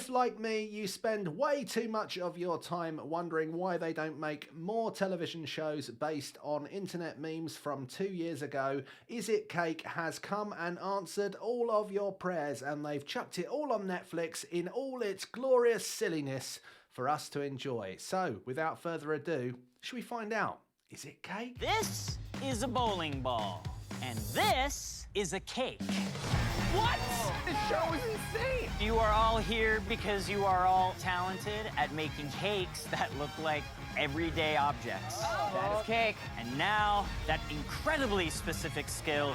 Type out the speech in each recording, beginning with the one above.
If, like me, you spend way too much of your time wondering why they don't make more television shows based on internet memes from 2 years ago, Is It Cake has come and answered all of your prayers, and they've chucked it all on Netflix in all its glorious silliness for us to enjoy. So, without further ado, should we find out? Is it cake? This is a bowling ball, and this is a cake. What? This show is insane! You are all here because you are all talented at making cakes that look like everyday objects. That is cake. And now, that incredibly specific skill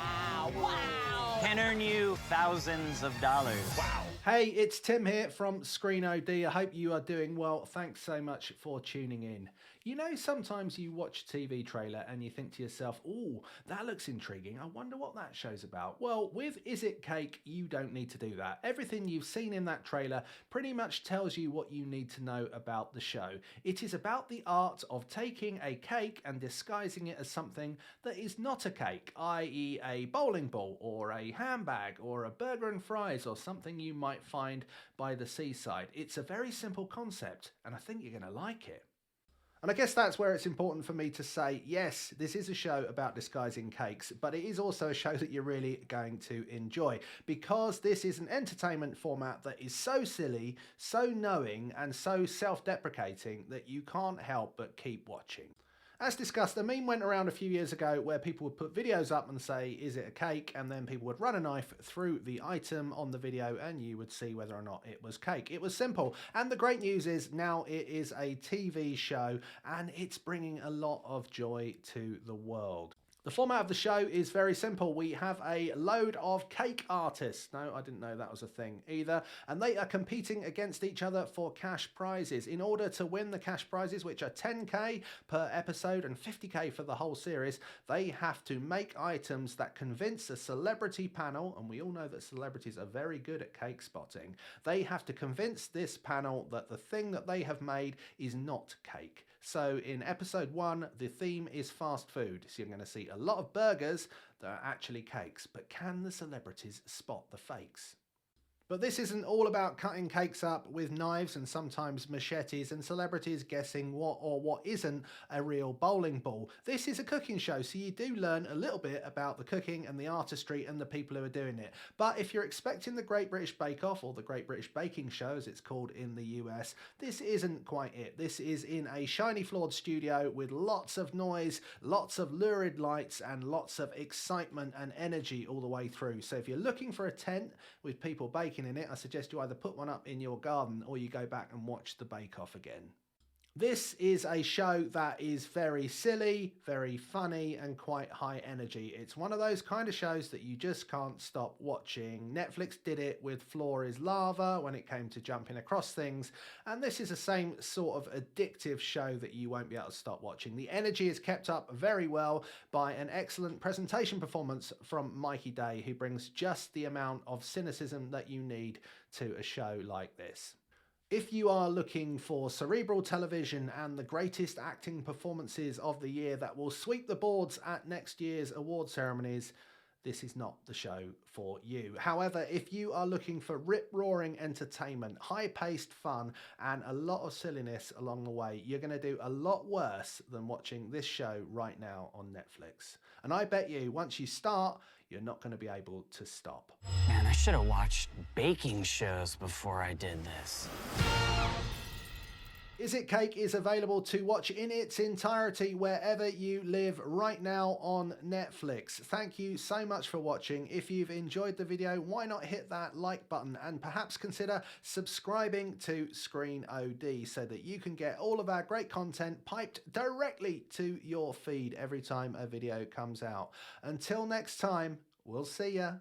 can earn you thousands of dollars. Wow. Hey, it's Tim here from Screen OD. I hope you are doing well. Thanks so much for tuning in. You know, sometimes you watch a TV trailer and you think to yourself, "Ooh, that looks intriguing. I wonder what that show's about." Well, with Is It Cake, you don't need to do that. Everything you've seen in that trailer pretty much tells you what you need to know about the show. It is about the art of taking a cake and disguising it as something that is not a cake, i.e. a bowling ball or a handbag or a burger and fries or something you might find by the seaside. It's a very simple concept, and I think you're going to like it. And I guess that's where it's important for me to say, yes, this is a show about disguising cakes, but it is also a show that you're really going to enjoy, because this is an entertainment format that is so silly, so knowing, and so self-deprecating that you can't help but keep watching. As discussed, a meme went around a few years ago where people would put videos up and say, "Is it a cake?" And then people would run a knife through the item on the video and you would see whether or not it was cake. It was simple. And the great news is now it is a TV show and it's bringing a lot of joy to the world. The format of the show is very simple. We have a load of cake artists. No, I didn't know that was a thing either. And they are competing against each other for cash prizes. In order to win the cash prizes, which are 10k per episode and 50k for the whole series, they have to make items that convince a celebrity panel, and we all know that celebrities are very good at cake spotting. They have to convince this panel that the thing that they have made is not cake. So in episode 1, the theme is fast food. So you're going to see a lot of burgers that are actually cakes, but can the celebrities spot the fakes? But this isn't all about cutting cakes up with knives and sometimes machetes and celebrities guessing what or what isn't a real bowling ball. This is a cooking show, so you do learn a little bit about the cooking and the artistry and the people who are doing it. But if you're expecting the Great British Bake Off, or the Great British Baking Show as it's called in the US, this isn't quite it. This is in a shiny floored studio with lots of noise, lots of lurid lights and lots of excitement and energy all the way through. So if you're looking for a tent with people baking in it, I suggest you either put one up in your garden or you go back and watch the Bake Off again. This is a show that is very silly, very funny, and quite high energy. It's one of those kind of shows that you just can't stop watching. Netflix did it with Floor is Lava when it came to jumping across things, and this is the same sort of addictive show that you won't be able to stop watching. The energy is kept up very well by an excellent presentation performance from Mikey, who brings just the amount of cynicism that you need to a show like this. If you are looking for cerebral television and the greatest acting performances of the year that will sweep the boards at next year's award ceremonies, this is not the show for you. However, if you are looking for rip-roaring entertainment, high-paced fun, and a lot of silliness along the way, you're going to do a lot worse than watching this show right now on Netflix. And I bet you, once you start, you're not going to be able to stop. Man, I should have watched baking shows before I did this. Is It Cake is available to watch in its entirety wherever you live right now on Netflix. Thank you so much for watching. If you've enjoyed the video, why not hit that like button and perhaps consider subscribing to Screen OD so that you can get all of our great content piped directly to your feed every time a video comes out. Until next time, we'll see ya.